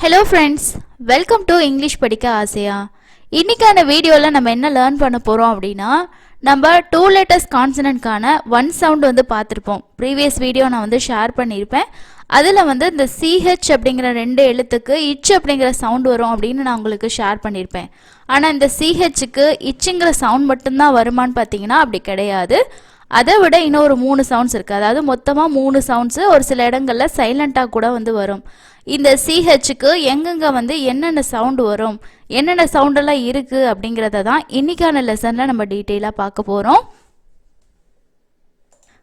Hello friends, welcome to English படிக்க ஆசையா. இன்னைக்கான வீடியோல நம்ம என்ன லேர்ன் பண்ண போறோம் அப்படினா நம்ம 2 letters consonantக்கான one sound வந்து பார்த்திருப்போம். previous வீடியோ நான் வந்து ஷேர் பண்ணிருப்பேன். அதுல வந்து இந்த ch அப்படிங்கற ரெண்டு எழுத்துக்கு ich அப்படிங்கற சவுண்ட் வரும் அப்படினு நான் உங்களுக்கு ஷேர் பண்ணிருப்பேன். ஆனா இந்த ch க்கு ichங்கற சவுண்ட் மட்டும் தான் வருமான்னு பாத்தீங்கன்னா அப்படி கிடையாது. அதை விட இன்னொரு 3 சவுண்ட்ஸ் இருக்கு. அதாவது மொத்தமா 3 சவுண்ட்ஸ் ஒரு சில இடங்கள்ல சைலண்டா கூட வந்து வரும். இந்த க்கு எங்கெங்க வந்து என்னென்ன சவுண்ட் வரும், என்னென்ன சவுண்ட் எல்லாம் இருக்கு அப்படிங்கறத தான் இன்னைக்கான லெசன்ல நம்ம டீடைலா பார்க்க போறோம்.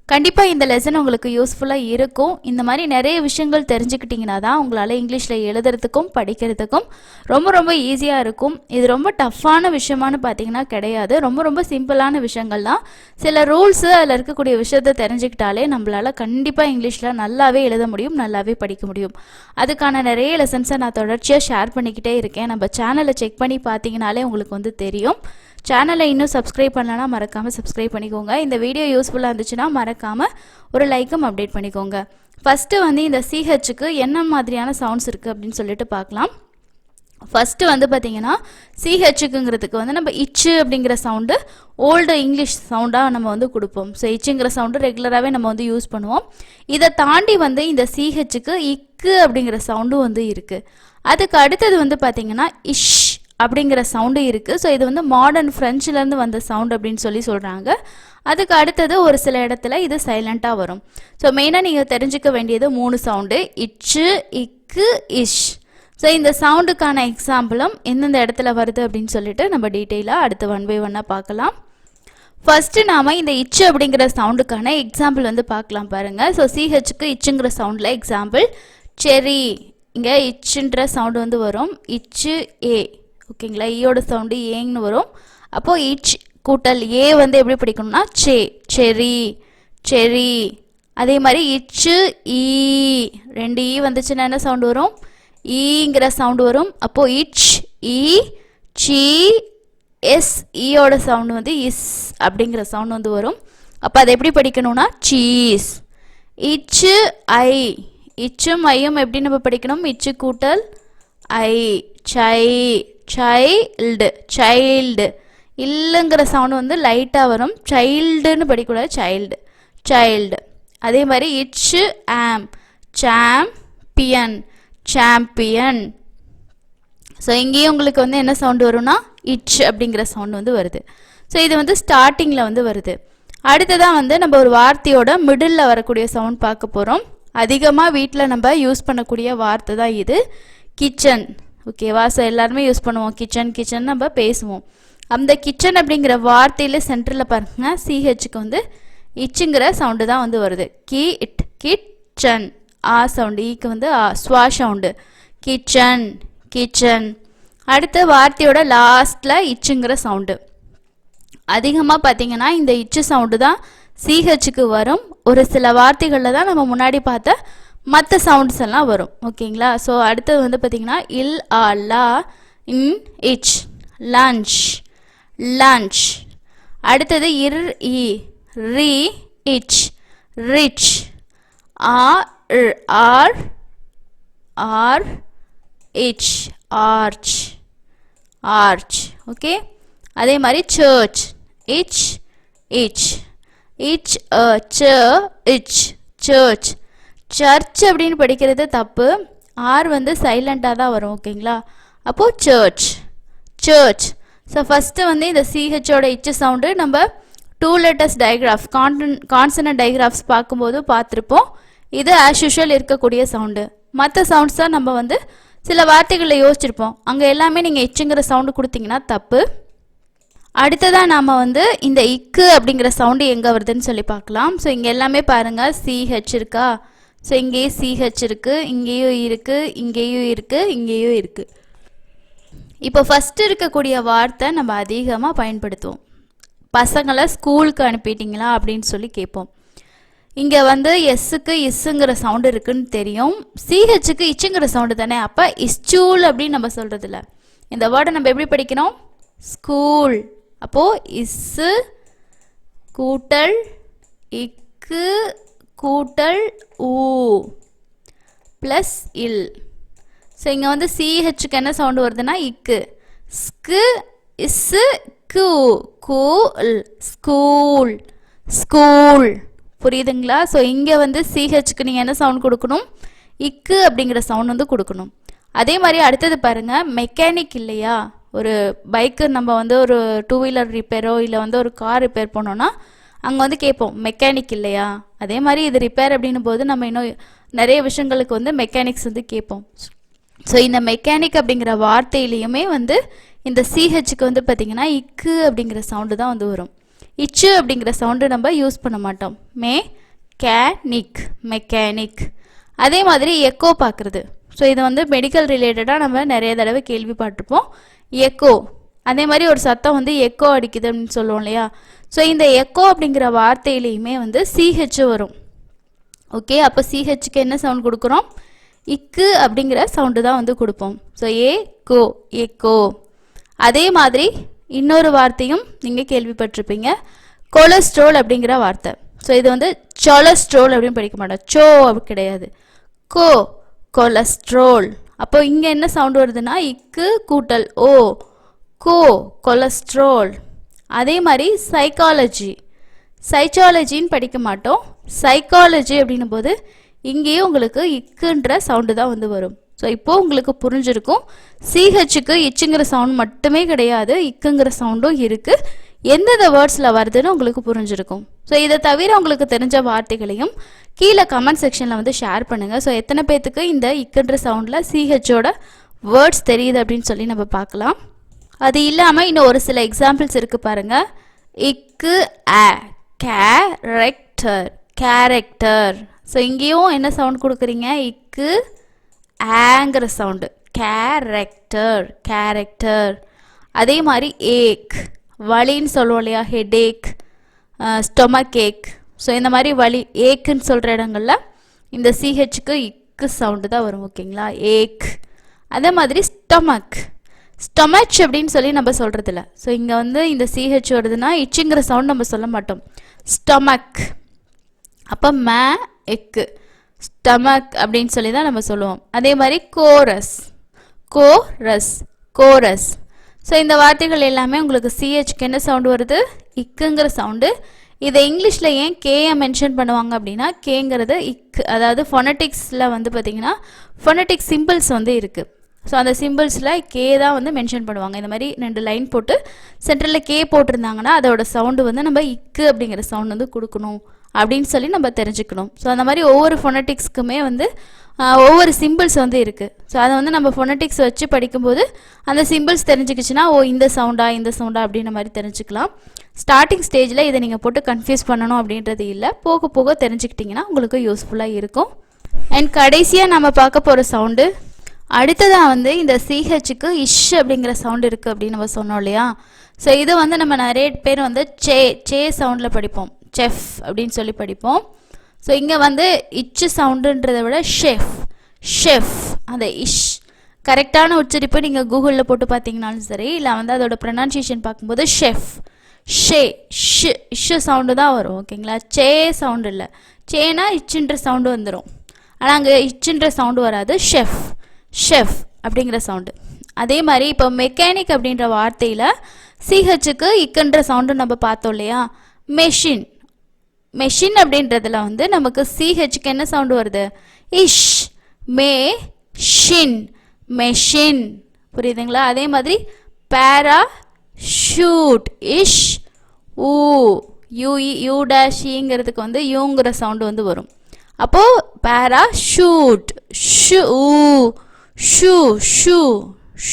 கண்டிப்பா இந்த லெசன் உங்களுக்கு யூஸ்ஃபுல்லா இருக்கும். இந்த மாதிரி நிறைய விஷயங்கள் தெரிஞ்சுக்கிட்டீங்கன்னா தான் உங்களால இங்கிலீஷ்ல எழுதுறதுக்கும் படிக்கிறதுக்கும் ரொம்ப ஈஸியா இருக்கும். இது ரொம்ப டஃப்பான விஷயமானு பாத்தீங்கன்னா கிடையாது. ரொம்ப சிம்பிளான விஷயங்கள் தான். சில ரூல்ஸ் அதில் இருக்கக்கூடிய விஷயத்தை தெரிஞ்சுக்கிட்டாலே நம்மளால கண்டிப்பா இங்கிலீஷ்ல நல்லாவே எழுத முடியும், நல்லாவே படிக்க முடியும். அதுக்கான நிறைய லெசன்ஸை நான் தொடர்ச்சியாக ஷேர் பண்ணிக்கிட்டே இருக்கேன். நம்ம சேனலை செக் பண்ணி பார்த்தீங்கனாலே உங்களுக்கு வந்து தெரியும். சேனலை இன்னும் சப்ஸ்கிரைப் பண்ணலனா மறக்காமல் சப்ஸ்கிரைப் பண்ணிக்கோங்க. இந்த வீடியோ யூஸ்ஃபுல்லாக இருந்துச்சுன்னா மறக்காமல் ஒரு லைக்கும் அப்டேட் பண்ணிக்கோங்க. ஃபஸ்ட்டு வந்து இந்த க்கு என்ன மாதிரியான சவுண்ட்ஸ் இருக்குது அப்படின்னு சொல்லிட்டு பார்க்கலாம். ஃபஸ்ட்டு வந்து பார்த்தீங்கன்னா க்குங்கிறதுக்கு வந்து நம்ம இச்சு அப்படிங்கிற சவுண்டு ஓல்டு இங்கிலீஷ் சவுண்டாக நம்ம வந்து கொடுப்போம். ஸோ இச்சுங்கிற சவுண்டு ரெகுலராகவே நம்ம வந்து யூஸ் பண்ணுவோம். இதை தாண்டி வந்து இந்த க்கு இக்கு அப்படிங்கிற சவுண்டும் வந்து இருக்குது. அதுக்கு அடுத்தது வந்து பார்த்தீங்கன்னா இஷ் அப்படிங்கிற சவுண்டு இருக்குது. ஸோ இது வந்து மாடர்ன் ஃப்ரெஞ்சிலேருந்து வந்த சவுண்ட் அப்படின்னு சொல்கிறாங்க. அதுக்கு அடுத்தது ஒரு சில இடத்துல இது சைலண்ட்டாக வரும். ஸோ மெயினாக நீங்கள் தெரிஞ்சுக்க வேண்டியது 3 சவுண்டு, இச்சு, இக்கு, இஷ். ஸோ இந்த சவுண்டுக்கான எக்ஸாம்பிளும் எந்தெந்த இடத்துல வருது அப்படின்னு சொல்லிட்டு நம்ம டீட்டெயிலாக அடுத்து 1 by 1 பார்க்கலாம். ஃபஸ்ட்டு நாம் இந்த இச்சு அப்படிங்கிற சவுண்டுக்கான எக்ஸாம்பிள் வந்து பார்க்கலாம் பாருங்கள். ஸோ க்கு இச்சுங்கிற சவுண்டில் எக்ஸாம்பிள் செரி. இங்கே இச்சுன்ற சவுண்டு வந்து வரும். இச்சு ஏ, ஓகேங்களா? ஈயோட சவுண்டு ஏங்கன்னு வரும். அப்போது இச் கூட்டல் ஏ வந்து எப்படி படிக்கணும்னா சே, செரி, செரி. அதே மாதிரி இச்சு ஈ, 2 ஈ வந்துச்சுன்னா என்ன சவுண்டு வரும்? ஈங்கிற சவுண்டு வரும். அப்போது இச் ஈ, சி, எஸ், ஈயோட சவுண்டு வந்து இஸ் அப்படிங்கிற சவுண்டு வந்து வரும். அப்போ அதை எப்படி படிக்கணும்னா சீஸ். இச்சு ஐ, இச்சும் ஐயும் எப்படி நம்ம படிக்கணும்? இச்சு கூட்டல் ஐ, சை, சைல்டு, சைல்டு. இல்லைங்கிற சவுண்டு வந்து லைட்டாக வரும். சைல்டுன்னு படிக்கூடாது, சைல்டு, சைல்டு. அதே மாதிரி இச்சு ஆம், சாம்பியன், சாம்பியன். ஸோ இங்கேயும் உங்களுக்கு வந்து என்ன சவுண்டு வரும்னா இச் அப்படிங்கிற சவுண்டு வந்து வருது. ஸோ இது வந்து ஸ்டார்டிங்கில் வந்து வருது. அடுத்ததான் வந்து நம்ம ஒரு வார்த்தையோட மிடில் வரக்கூடிய சவுண்ட் பார்க்க போகிறோம். அதிகமாக வீட்டில் நம்ம யூஸ் பண்ணக்கூடிய வார்த்தை தான் இது, கிச்சன். ஓகேவா? ஸோ எல்லாருமே யூஸ் பண்ணுவோம் கிச்சன், கிச்சன் நம்ம பேசுவோம். அந்த கிச்சன் அப்படிங்கிற வார்த்தையில் சென்டரில் பாருங்க க்கு வந்து இச்சுங்கிற சவுண்டு தான் வந்து வருது. It, kitchen. ஆ சவுண்டு, ஈக்கு வந்து ஆ, ஸ்வா சவுண்டு, கிச்சன், கிச்சன். அடுத்த வார்த்தையோட லாஸ்ட்டில் இச்சுங்கிற சவுண்டு. அதிகமாக பார்த்தீங்கன்னா இந்த இச்சு சவுண்டு தான் க்கு வரும். ஒரு சில வார்த்தைகளில் தான் நம்ம முன்னாடி பார்த்த மற்ற சவுண்ட்ஸ் எல்லாம் வரும். ஓகேங்களா? ஸோ அடுத்தது வந்து பார்த்தீங்கன்னா இல், ஆ, லா, இன், இச், லஞ்ச், லஞ்ச். அடுத்தது இர், இ, ரி, இச், ரிச், ஆர், ஆர், ஆர், இச், ஆர்ச், ஆர்ச். ஓகே? அதே மாதிரி சர்ச், இச், இச், இச், ச, இச், சர்ச். சர்ச் அப்படின்னு படிக்கிறது தப்பு. ஆர் வந்து சைலண்டாக தான் வரும். ஓகேங்களா? அப்போது சர்ச், சர்ச். ஸோ ஃபஸ்ட்டு வந்து இந்த சிஹெச்சோட இச்சு சவுண்டு நம்ம 2 letters டயக்ராஃப், கான்சனன்ட் டயக்ராஃப்ஸ் பார்க்கும்போது பார்த்துருப்போம். இது ஆஸ் யூஷுவல் இருக்கக்கூடிய சவுண்டு. மற்ற சவுண்ட்ஸ் தான் நம்ம வந்து சில வார்த்தைகளில் யோசிச்சிருப்போம். அங்கே எல்லாமே நீங்கள் இச்சுங்கிற சவுண்டு கொடுத்தீங்கன்னா தப்பு. அடுத்ததான் நாம் வந்து இந்த இக்கு அப்படிங்கிற சவுண்டு எங்கே வருதுன்னு சொல்லி பார்க்கலாம். ஸோ இங்கே எல்லாமே பாருங்கள் சிஹெச் இருக்கா? ஸோ இங்கேயும் சிஹெச் இருக்குது, இங்கேயும் இருக்குது, இங்கேயும் இருக்குது, இங்கேயும் இருக்குது. இப்போ ஃபஸ்ட்டு இருக்கக்கூடிய வார்த்தை நம்ம அதிகமாக பயன்படுத்துவோம். பசங்களை ஸ்கூலுக்கு அனுப்பிட்டீங்களா அப்படின்னு சொல்லி கேட்போம். இங்கே வந்து எஸ்ஸுக்கு இஸ்ஸுங்கிற சவுண்டு இருக்குன்னு தெரியும். சிஹெச்சுக்கு இச்சுங்கிற சவுண்டு தானே. அப்போ இஸ்சூல் அப்படின்னு நம்ம சொல்கிறதில்ல. இந்த வேர்டை நம்ம எப்படி படிக்கணும்? ஸ்கூல். அப்போது இஸ்ஸு கூட்டல் இக்கு கூட்டல் ஊ ப்ளஸ் இல். ஸோ இங்கே வந்து சிஹெச்சுக்கு என்ன சவுண்டு வருதுன்னா இக்கு. ஸ்கு இஸ்ஸு கு கூல் ஸ்கூல் ஸ்கூல். புரியுதுங்களா? ஸோ இங்கே வந்து சிஹெச்சுக்கு நீங்கள் என்ன சவுண்ட் கொடுக்கணும்? இக்கு அப்படிங்கிற சவுண்ட் வந்து கொடுக்கணும். அதே மாதிரி அடுத்தது பாருங்கள், மெக்கானிக் இல்லையா? ஒரு பைக்கு நம்ம வந்து ஒரு 2 வீலர் ரிப்பேரோ இல்லை வந்து ஒரு கார் ரிப்பேர் பண்ணோன்னா அங்கே வந்து கேட்போம் மெக்கானிக் இல்லையா? அதே மாதிரி இது ரிப்பேர் அப்படின்னும் போது நம்ம இன்னும் நிறைய விஷயங்களுக்கு வந்து மெக்கானிக்ஸ் வந்து கேட்போம். ஸோ இந்த மெக்கானிக் அப்படிங்கிற வார்த்தையிலையுமே வந்து இந்த சிஹெச்சுக்கு வந்து பார்த்திங்கன்னா இக்கு அப்படிங்கிற சவுண்டு தான் வந்து வரும். இச்சு அப்படிங்கிற சவுண்டு நம்ம யூஸ் பண்ண மாட்டோம். Mechanic mechanic. அதே மாதிரி எக்கோ பார்க்குறது. ஸோ இது வந்து மெடிக்கல் ரிலேட்டடாக நம்ம நிறைய தடவை கேள்விப்பட்டிருப்போம். எக்கோ, அதே மாதிரி ஒரு சத்தம் வந்து எக்கோ அடிக்குது அப்படின்னு சொல்லுவோம் இல்லையா? ஸோ இந்த எக்கோ அப்படிங்கிற வார்த்தையிலையுமே வந்து சிஹெச் வரும். ஓகே, அப்போ சிஹெச்சுக்கு என்ன சவுண்ட் கொடுக்குறோம்? இக்கு அப்படிங்கிற சவுண்டு தான் வந்து கொடுப்போம். ஸோ ஏகோ எக்கோ. அதே மாதிரி இன்னொரு வார்த்தையும் நீங்கள் கேள்விப்பட்டிருப்பீங்க, கொலஸ்ட்ரோல் அப்படிங்கிற வார்த்தை. ஸோ இது வந்து சொலஸ்ட்ரோல் அப்படின்னு படிக்க மாட்டோம், சோ அப்படி கிடையாது, கோ கொலஸ்ட்ரோல். அப்போ இங்கே என்ன சவுண்டு வருதுன்னா இக்கு கூட்டல் ஓ, கோ கொலஸ்ட்ரோல். அதே மாதிரி சைக்காலஜி, சைக்காலஜின்னு படிக்க மாட்டோம், சைக்காலஜி அப்படின்னும் போது இங்கேயும் உங்களுக்கு இக்குன்ற சவுண்டு தான் வந்து வரும். ஸோ இப்போது உங்களுக்கு புரிஞ்சிருக்கும், சிஹெச்சுக்கு இச்சுங்கிற சவுண்ட் மட்டுமே கிடையாது, இக்குங்கிற சவுண்டும் இருக்குது. எந்தெந்த வேர்ட்ஸில் வருதுன்னு உங்களுக்கு புரிஞ்சிருக்கும். ஸோ இதை தவிர உங்களுக்கு தெரிஞ்ச வார்த்தைகளையும் கீழே கமெண்ட் செக்ஷனில் வந்து ஷேர் பண்ணுங்கள். ஸோ எத்தனை பேர்த்துக்கு இந்த இக்குன்ற சவுண்டில் சிஹெச்சோட வேர்ட்ஸ் தெரியுது அப்படின்னு சொல்லி நம்ம பார்க்கலாம். அது இல்லாமல் இன்னும் ஒரு சில எக்ஸாம்பிள்ஸ் இருக்குது பாருங்கள். இக்கு ஆ, கேரக்டர் கேரக்டர். ஸோ இங்கேயும் என்ன சவுண்ட் கொடுக்குறீங்க? இக்கு ஆங்கிற சவுண்டு, கேரக்டர் கேரக்டர். அதே மாதிரி ஏக், வலின்னு சொல்லுவோம் இல்லையா? ஹெடேக், ஸ்டொமக் ஏக். ஸோ இந்த மாதிரி வலி ஏக்குன்னு சொல்கிற இடங்களில் இந்த சிஹெச்சுக்கு இக்கு சவுண்டு தான் வரும். ஓகேங்களா? ஏக். அதே மாதிரி ஸ்டொமக், ஸ்டொமச் அப்படின்னு சொல்லி நம்ம சொல்கிறதில்ல. ஸோ இங்கே வந்து இந்த சிஹெச் வருதுன்னா இச்சுங்கிற சவுண்ட் நம்ம சொல்ல மாட்டோம், ஸ்டொமக். அப்போ மே எக்கு, ஸ்டமக் அப்படின்னு சொல்லி தான் நம்ம சொல்லுவோம். அதே மாதிரி கோரஸ், கோரஸ் கோரஸ். ஸோ இந்த வார்த்தைகள் எல்லாமே உங்களுக்கு சிஹெச்க்கு என்ன சவுண்டு வருது? இக்குங்கிற சவுண்டு. இதை இங்கிலீஷில் ஏன் கேயை மென்ஷன் பண்ணுவாங்க அப்படின்னா, கேங்கிறது இக்கு, அதாவது ஃபொனட்டிக்ஸில் வந்து பார்த்திங்கன்னா ஃபொனட்டிக் சிம்பிள்ஸ் வந்து இருக்குது. ஸோ அந்த சிம்பிள்ஸில் கே தான் வந்து மென்ஷன் பண்ணுவாங்க. இந்த மாதிரி 2 லைன் போட்டு சென்டரில் கே போட்டிருந்தாங்கன்னா அதோட சவுண்டு வந்து நம்ம இக்கு அப்படிங்கிற சவுண்ட் வந்து கொடுக்கணும் அப்படின்னு சொல்லி நம்ம தெரிஞ்சுக்கணும். ஸோ அந்த மாதிரி ஒவ்வொரு ஃபொனட்டிக்ஸ்க்குமே வந்து ஒவ்வொரு சிம்பிள்ஸ் வந்து இருக்குது. ஸோ அதை வந்து நம்ம ஃபொனட்டிக்ஸ் வச்சு படிக்கும்போது அந்த சிம்பிள்ஸ் தெரிஞ்சுக்கிச்சுன்னா ஓ இந்த சவுண்டா இந்த சவுண்டா அப்படின்ற மாதிரி தெரிஞ்சுக்கலாம். ஸ்டார்டிங் ஸ்டேஜில் இதை நீங்கள் போட்டு கன்ஃபியூஸ் பண்ணணும் அப்படின்றது இல்லை, போக போக தெரிஞ்சுக்கிட்டிங்கன்னா உங்களுக்கு யூஸ்ஃபுல்லாக இருக்கும். அண்ட் கடைசியாக நம்ம பார்க்க போகிற சவுண்டு, அடுத்ததாக வந்து இந்த சிஹெச்சுக்கு இஷ் அப்படிங்கிற சவுண்டு இருக்குது அப்படின்னு நம்ம சொன்னோம் இல்லையா? ஸோ இது வந்து நம்ம நிறைய பேர் வந்து சே சவுண்டில் படிப்போம், செஃப் அப்படின்னு சொல்லி படிப்போம். ஸோ இங்கே வந்து இச்சு சவுண்டுன்றதை விட ஷெஃப், ஷெஃப், அந்த இஷ் கரெக்டான உச்சரிப்பு நீங்கள் கூகுளில் போட்டு பார்த்தீங்கனாலும் சரி, இல்லை வந்து அதோட ப்ரொனன்சியேஷன் பார்க்கும்போது ஷெஃப், ஷே, ஷ், இஷ் சவுண்டு தான் வரும். ஓகேங்களா? சே சவுண்டு இல்லை, சேனா இச்சுன்ற சவுண்டு வந்துடும். ஆனால் அங்கே இச்சுன்ற சவுண்டு வராது, ஷெஃப், ஷெஃப் அப்படிங்கிற சவுண்டு. அதே மாதிரி இப்போ மெக்கானிக் அப்படின்ற வார்த்தையில் சிஹெச்சுக்கு இக்குன்ற சவுண்டு நம்ம பார்த்தோம் இல்லையா? மெஷின், மெஷின் அப்படின்றதுல வந்து நமக்கு சிஹெச்சுக்கு என்ன சவுண்டு வருது? இஷ், மே ஷின், மெஷின். புரியுதுங்களா? அதே மாதிரி பேரா ஷூட், இஷ் ஊ, யூ டேஷ் ஈங்கிறதுக்கு வந்து யூங்கிற சவுண்டு வந்து வரும். அப்போது பேரா shoot, shoe shoe shoe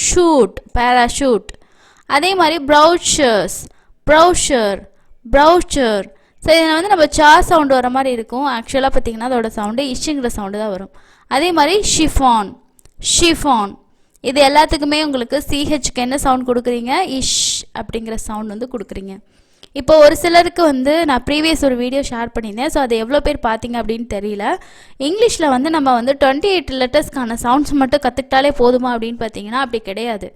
shoot, parachute. அதே மாதிரி ப்ரௌச்சர்ஸ், ப்ரௌச்சர், ப்ரௌச்சர். ஸோ இதில் வந்து நம்ம சா சவுண்டு வர மாதிரி இருக்கும். ஆக்சுவலாக பார்த்திங்கன்னா அதோட சவுண்டு இஷ்ங்கிற சவுண்டு தான் வரும். அதே மாதிரி ஷிஃபான், ஷிஃபான். இது எல்லாத்துக்குமே உங்களுக்கு சிஹெச்சுக்கு என்ன சவுண்ட் கொடுக்குறீங்க? இஷ் அப்படிங்கிற சவுண்ட் வந்து கொடுக்குறீங்க. இப்போ ஒரு சிலருக்கு வந்து நான் ப்ரீவியஸ் ஒரு வீடியோ ஷேர் பண்ணியிருந்தேன். ஸோ அதை எவ்வளோ பேர் பார்த்தீங்க அப்படின்னு தெரியல. இங்கிலீஷில் வந்து நம்ம வந்து 28 லெட்டர்ஸ்க்கான சவுண்ட்ஸ் மட்டும் கற்றுக்கிட்டாலே போதுமா அப்படின்னு பார்த்தீங்கன்னா அப்படி கிடையாது.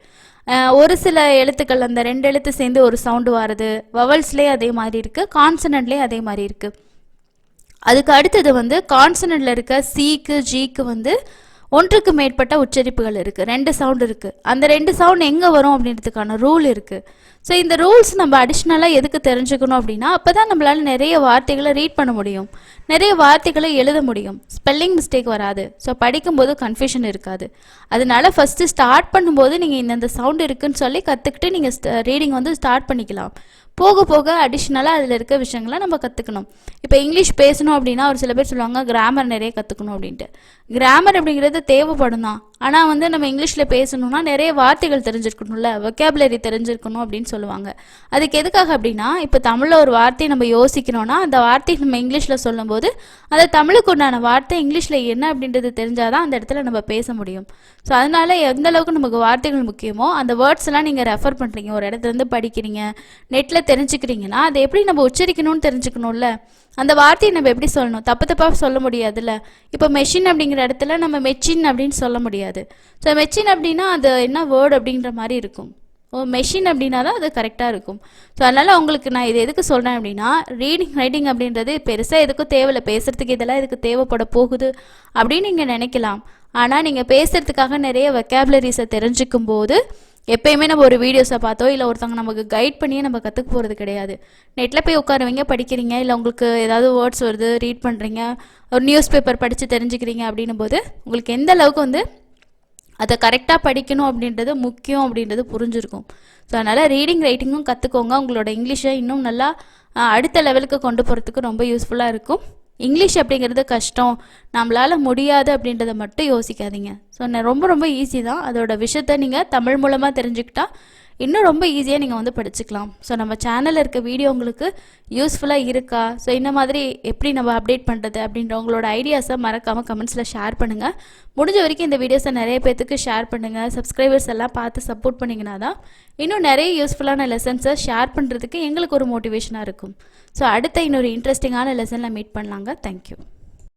ஒரு சில எழுத்துக்கள் அந்த 2 எழுத்து சேர்ந்து ஒரு சவுண்டு வருது, வவல்ஸ்லேயே அதே மாதிரி இருக்குது, கான்சனன்ட்லேயே அதே மாதிரி இருக்குது. அதுக்கு அடுத்தது வந்து கான்சனன்ட்டில் இருக்க சிக்கு ஜிக்கு வந்து ஒன்றுக்கு மேற்பட்ட உச்சரிப்புகள் இருக்குது, 2 சவுண்ட் இருக்குது. அந்த 2 சவுண்ட் எங்கே வரும் அப்படின்றதுக்கான ரூல் இருக்குது. ஸோ இந்த ரூல்ஸ் நம்ம அடிஷ்னலாக எதுக்கு தெரிஞ்சுக்கணும் அப்படின்னா அப்போ தான் நம்மளால் நிறைய வார்த்தைகளை ரீட் பண்ண முடியும், நிறைய வார்த்தைகளை எழுத முடியும், ஸ்பெல்லிங் மிஸ்டேக் வராது, ஸோ படிக்கும்போது கன்ஃபியூஷன் இருக்காது. அதனால ஃபஸ்ட்டு ஸ்டார்ட் பண்ணும்போது நீங்கள் இந்த சவுண்ட் இருக்குதுன்னு சொல்லி கற்றுக்கிட்டு நீங்கள் ரீடிங் வந்து ஸ்டார்ட் பண்ணிக்கலாம். போக போக அடிஷ்னலாக அதில் இருக்க விஷயங்களை நம்ம கற்றுக்கணும். இப்போ இங்கிலீஷ் பேசணும் அப்படின்னா ஒரு சில பேர் சொல்லுவாங்க கிராமர் நிறைய கற்றுக்கணும் அப்படின்ட்டு. கிராமர் அப்படிங்கிறது தேவைப்படும் தான், ஆனால் வந்து நம்ம இங்கிலீஷில் பேசணும்னா நிறைய வார்த்தைகள் தெரிஞ்சிருக்கணும்ல, வொக்காபுலரி தெரிஞ்சிருக்கணும் அப்படின்னு சொல்லுவாங்க. அதுக்கு எதுக்காக அப்படின்னா இப்போ தமிழில் ஒரு வார்த்தையை நம்ம யோசிக்கணும்னா அந்த வார்த்தையை நம்ம இங்கிலீஷில் சொல்லும்போது அந்த தமிழுக்கு உண்டான வார்த்தை இங்கிலீஷில் என்ன அப்படின்றது தெரிஞ்சாதான் அந்த இடத்துல நம்ம பேச முடியும். ஸோ அதனால எந்த அளவுக்கு நமக்கு வார்த்தைகள் முக்கியமோ அந்த வேர்ட்ஸ் எல்லாம் நீங்கள் ரெஃபர் பண்ணுறீங்க, ஒரு இடத்துலேருந்து படிக்கிறீங்க, நெட்டில் தெரிஞ்சுக்கிறீங்கன்னா அதை எப்படி நம்ம உச்சரிக்கணும்னு தெரிஞ்சுக்கணும்ல. அந்த வார்த்தையை நம்ம எப்படி சொல்லணும், தப்பு தப்பாக சொல்ல முடியாதுல்ல. இப்போ மெஷின் அப்படிங்கிற இடத்துல நம்ம மெச்சின் அப்படின்னு சொல்ல முடியாது. ஸோ மெச்சின் அப்படின்னா அது என்ன வேர்டு அப்படின்ற மாதிரி இருக்கும். மெஷின் அப்படின்னா தான் அது கரெக்டாக இருக்கும். ஸோ அதனால் உங்களுக்கு நான் இது எதுக்கு சொல்கிறேன் அப்படின்னா ரீடிங் ரைட்டிங் அப்படின்றது பெருசாக எதுக்கும் தேவையில்லை, பேசுகிறதுக்கு இதெல்லாம் எதுக்கு தேவைப்பட போகுது அப்படின்னு நீங்கள் நினைக்கலாம். ஆனால் நீங்கள் பேசுகிறதுக்காக நிறைய வெக்காபுலரிஸை தெரிஞ்சுக்கும் போது எப்பயுமே நம்ம ஒரு வீடியோஸை பார்த்தோ இல்லை ஒருத்தவங்க நமக்கு கைட் பண்ணியே நம்ம கற்றுக்க போகிறது கிடையாது. நெட்டில் போய் உட்காருவீங்க, படிக்கிறீங்க, இல்லை உங்களுக்கு ஏதாவது வேர்ட்ஸ் வருது ரீட் பண்ணுறீங்க, ஒரு நியூஸ் பேப்பர் படித்து தெரிஞ்சுக்கிறீங்க அப்படின்னும் போது உங்களுக்கு எந்த அளவுக்கு வந்து அதை கரெக்டாக படிக்கணும் அப்படின்றது முக்கியம் அப்படின்றது புரிஞ்சிருக்கும். ஸோ அதனால் ரீடிங் ரைட்டிங்கும் கற்றுக்கோங்க, உங்களோட இங்கிலீஷை இன்னும் நல்லா அடுத்த லெவலுக்கு கொண்டு போகிறதுக்கு ரொம்ப யூஸ்ஃபுல்லாக இருக்கும். இங்கிலீஷ் அப்படிங்கிறது கஷ்டம், நம்மளால் முடியாது அப்படின்றத மட்டும் யோசிக்காதீங்க. ஸோ ரொம்ப ரொம்ப ஈஸி தான். அதோட விஷயத்தை நீங்கள் தமிழ் மூலமாக தெரிஞ்சுக்கிட்டா இன்னும் ரொம்ப ஈஸியாக நீங்கள் வந்து படிச்சுக்கலாம். ஸோ நம்ம சேனலில் இருக்க வீடியோ உங்களுக்கு யூஸ்ஃபுல்லாக இருக்கா, ஸோ இந்த மாதிரி எப்படி நம்ம அப்டேட் பண்ணுறது அப்படின்ற உங்களோட ஐடியாஸை மறக்காமல் கமெண்ட்ஸில் ஷேர் பண்ணுங்கள். முடிஞ்ச வரைக்கும் இந்த வீடியோஸை நிறைய பேர்த்துக்கு ஷேர் பண்ணுங்கள். சப்ஸ்கிரைபர்ஸ் எல்லாம் பார்த்து சப்போர்ட் பண்ணிங்கன்னா தான் இன்னும் நிறைய யூஸ்ஃபுல்லான லெசன்ஸை ஷேர் பண்ணுறதுக்கு எங்களுக்கு ஒரு மோட்டிவேஷனாக இருக்கும். ஸோ அடுத்த இன்னொரு இன்ட்ரெஸ்டிங்கான லெசனில் மீட் பண்ணலாங்க. தேங்க்யூ.